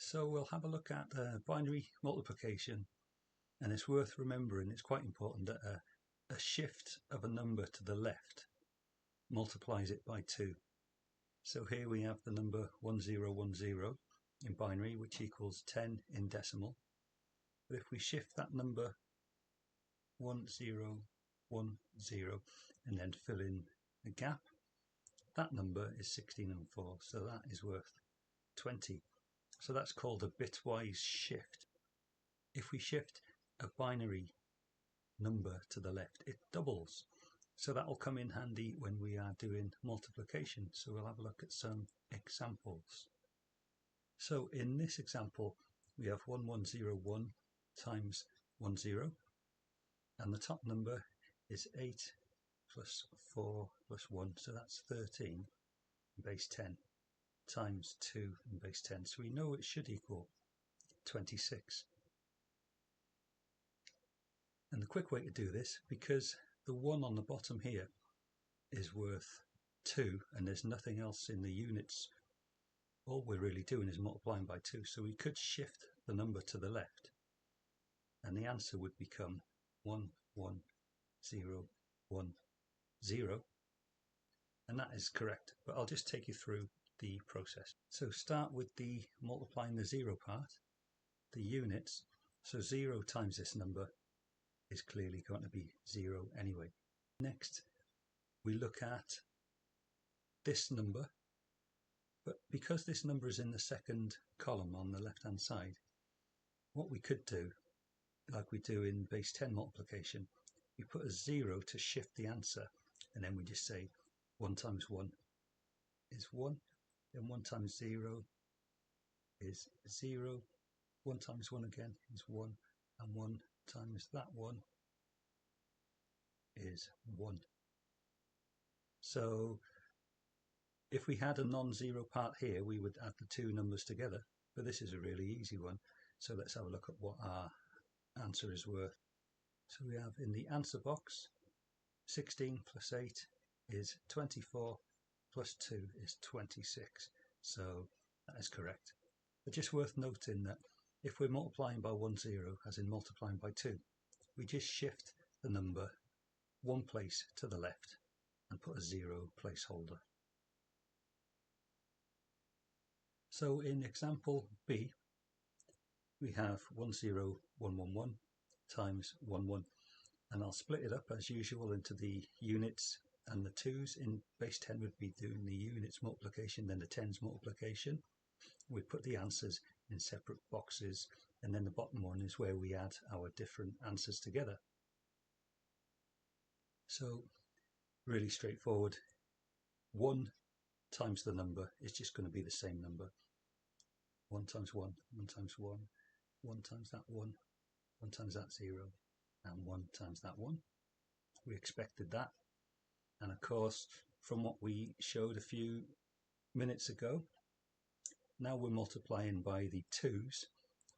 So we'll have a look at binary multiplication, and it's worth remembering, it's quite important, that a shift of a number to the left multiplies it by 2. So here we have the number 1010 in binary, which equals 10 in decimal. But if we shift that number 1010 and then fill in a gap, that number is 16 and 4, so that is worth 20. So that's called a bitwise shift. If we shift a binary number to the left, it doubles. So that will come in handy when we are doing multiplication. So we'll have a look at some examples. So in this example, we have 1101 times 10, and the top number is 8 plus 4 plus 1, so that's 13 base 10 times 2 and base 10. So we know it should equal 26. And the quick way to do this, because the 1 on the bottom here is worth 2 and there's nothing else in the units, all we're really doing is multiplying by 2. So we could shift the number to the left and the answer would become 11010, and that is correct, but I'll just take you through the process. So start with the multiplying the 0 part, the units. So 0 times this number is clearly going to be 0 anyway. Next we look at this number, but because this number is in the second column on the left hand side, what we could do, like we do in base 10 multiplication, we put a 0 to shift the answer, and then we just say 1 times 1 is 1, then 1 times 0 is 0, 1 times 1 again is 1, and 1 times that 1 is 1. So if we had a non-zero part here, we would add the two numbers together, but this is a really easy one. So let's have a look at what our answer is worth. So we have in the answer box, 16 plus 8 is 24, plus 2 is 26. So that is correct. But just worth noting that if we're multiplying by 10, as in multiplying by 2, we just shift the number one place to the left and put a 0 placeholder. So in example B, we have 10111 times 11, and I'll split it up as usual into the units and the 2's. In base 10 would be doing the units multiplication, then the 10's multiplication. We put the answers in separate boxes, and then the bottom one is where we add our different answers together. So really straightforward. 1 times the number is just going to be the same number. 1 times 1, 1 times 1, 1 times that 1, 1 times that 0, and 1 times that 1. We expected that. And of course, from what we showed a few minutes ago, now we're multiplying by the 2's,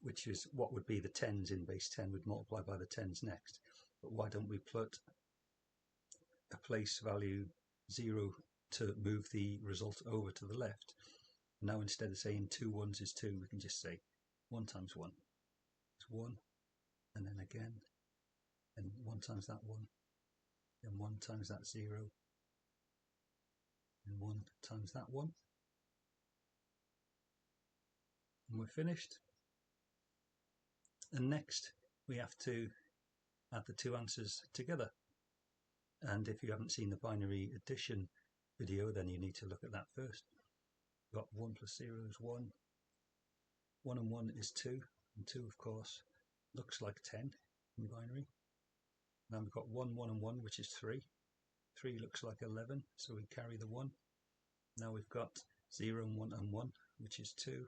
which is what would be the 10's in base 10, would multiply by the 10's next. But why don't we put a place value 0 to move the result over to the left? Now instead of saying 2 1's is 2, we can just say 1 times 1 is 1, and then again, and 1 times that 1, and 1 times that 0, and 1 times that 1. And we're finished. And next we have to add the two answers together. And if you haven't seen the binary addition video, then you need to look at that first. We've got 1 plus 0 is 1, 1 and 1 is 2, and 2 of course looks like 10 in binary. Now we've got 1, 1 and 1, which is 3. 3 looks like 11, so we carry the 1. Now we've got 0 and 1, which is 2.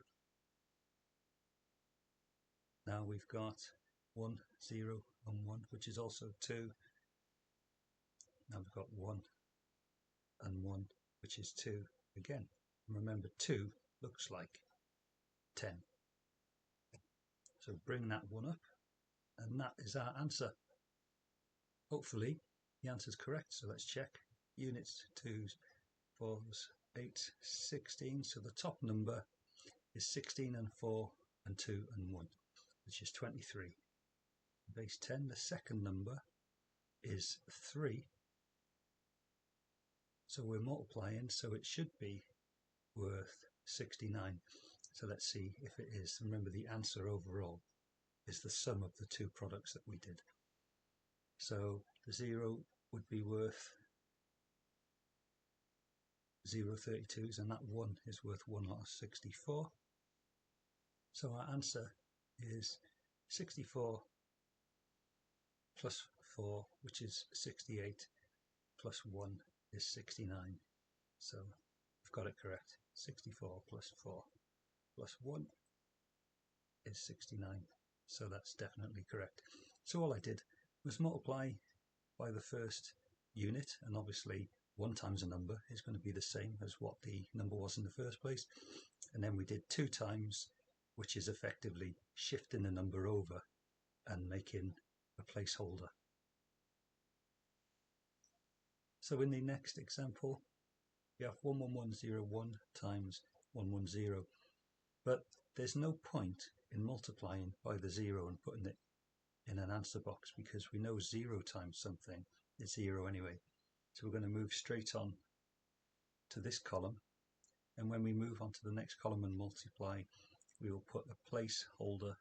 Now we've got 1, 0 and 1, which is also 2. Now we've got 1 and 1, which is 2 again. And remember, 2 looks like 10. So bring that 1 up, and that is our answer. Hopefully the answer is correct, so let's check. Units, 2's, 4's, 8's, 16. So the top number is 16 and 4 and 2 and 1, which is 23. Base 10, the second number is 3. So we're multiplying, so it should be worth 69. So let's see if it is. Remember, the answer overall is the sum of the two products that we did. So the 0 would be worth 0.32s, and that 1 is worth 1 lot of 64. So our answer is 64 plus 4, which is 68, plus 1 is 69. So we've got it correct. 64 plus 4 plus 1 is 69. So that's definitely correct. So all I did was multiply by the first unit, and obviously 1 times a number is going to be the same as what the number was in the first place. And then we did 2 times, which is effectively shifting the number over and making a placeholder. So in the next example, we have 11101 times 110, but there's no point in multiplying by the 0 and putting it in an answer box, because we know 0 times something is 0 anyway. So we're going to move straight on to this column, and when we move on to the next column and multiply, we will put a placeholder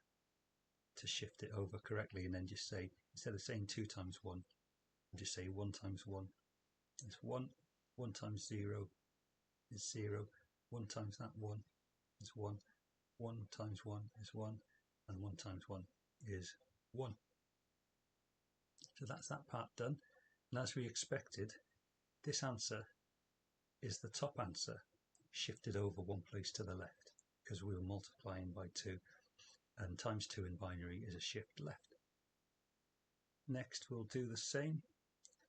to shift it over correctly, and then just say, instead of saying 2 times 1, just say 1 times 1 is 1, 1 times 0 is 0, 1 times that 1 is 1, 1 times 1 is 1, and 1 times 1 is 1. So that's that part done. And as we expected, this answer is the top answer shifted over 1 place to the left, because we were multiplying by 2, and times 2 in binary is a shift left. Next we'll do the same.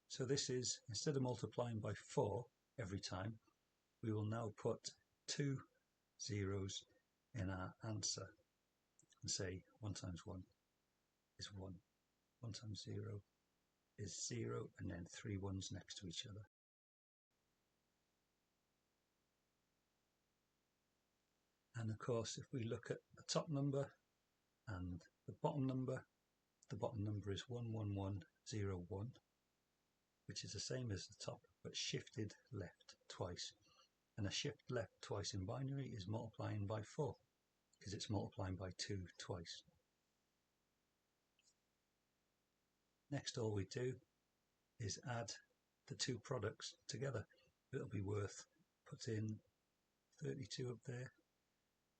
So this is, instead of multiplying by 4 every time, we will now put 2 zeros in our answer and say 1 times 1 is 1, 1 times 0 is 0, and then 3 ones next to each other. And of course, if we look at the top number and the bottom number is 11101, which is the same as the top, but shifted left twice. And a shift left twice in binary is multiplying by 4, because it's multiplying by 2 twice. Next, all we do is add the two products together. It'll be worth putting 32 up there,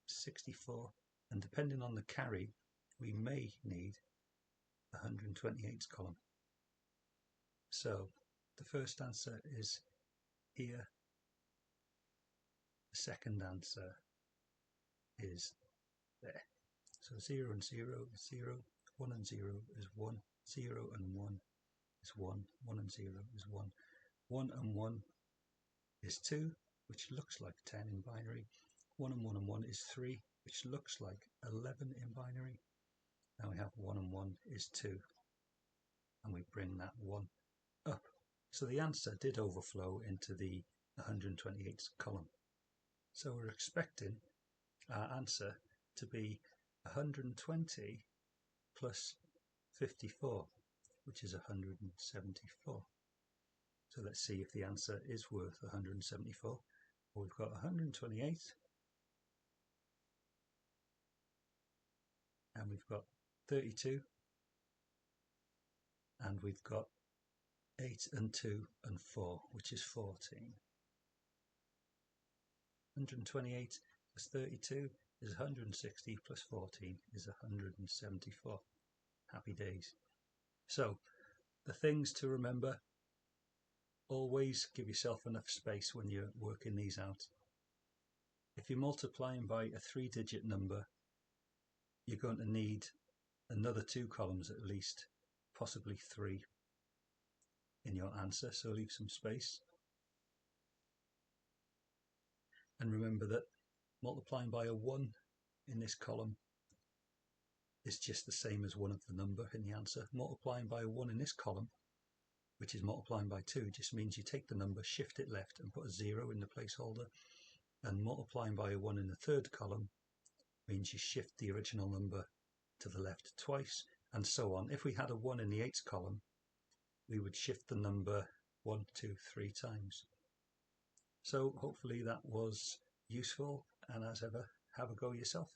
64, and depending on the carry, we may need a 128th column. So the first answer is here, the second answer is there. So 0 and 0 is 0, 1 and 0 is 1, 0 and 1 is 1, 1 and 0 is 1, 1 and 1 is 2, which looks like 10 in binary, 1 and 1 and 1 is 3, which looks like 11 in binary. Now we have 1 and 1 is 2, and we bring that 1 up. So the answer did overflow into the 128th column. So we're expecting our answer to be 120 plus 54, which is 174. So let's see if the answer is worth 174. Well, we've got 128, and we've got 32, and we've got 8 and 2 and 4, which is 14. 128 plus 32 is 160, plus 14 is 174. Happy days. So the things to remember: always give yourself enough space when you're working these out. If you're multiplying by a 3-digit number, you're going to need another 2 columns at least, possibly 3 in your answer, so leave some space. And remember that multiplying by a 1 in this column is just the same as 1 of the number in the answer. Multiplying by a 1 in this column, which is multiplying by 2, just means you take the number, shift it left and put a 0 in the placeholder. And multiplying by a 1 in the third column means you shift the original number to the left twice, and so on. If we had a 1 in the 8th column, we would shift the number 1, 2, 3 times. So hopefully that was useful, and as ever, have a go yourself.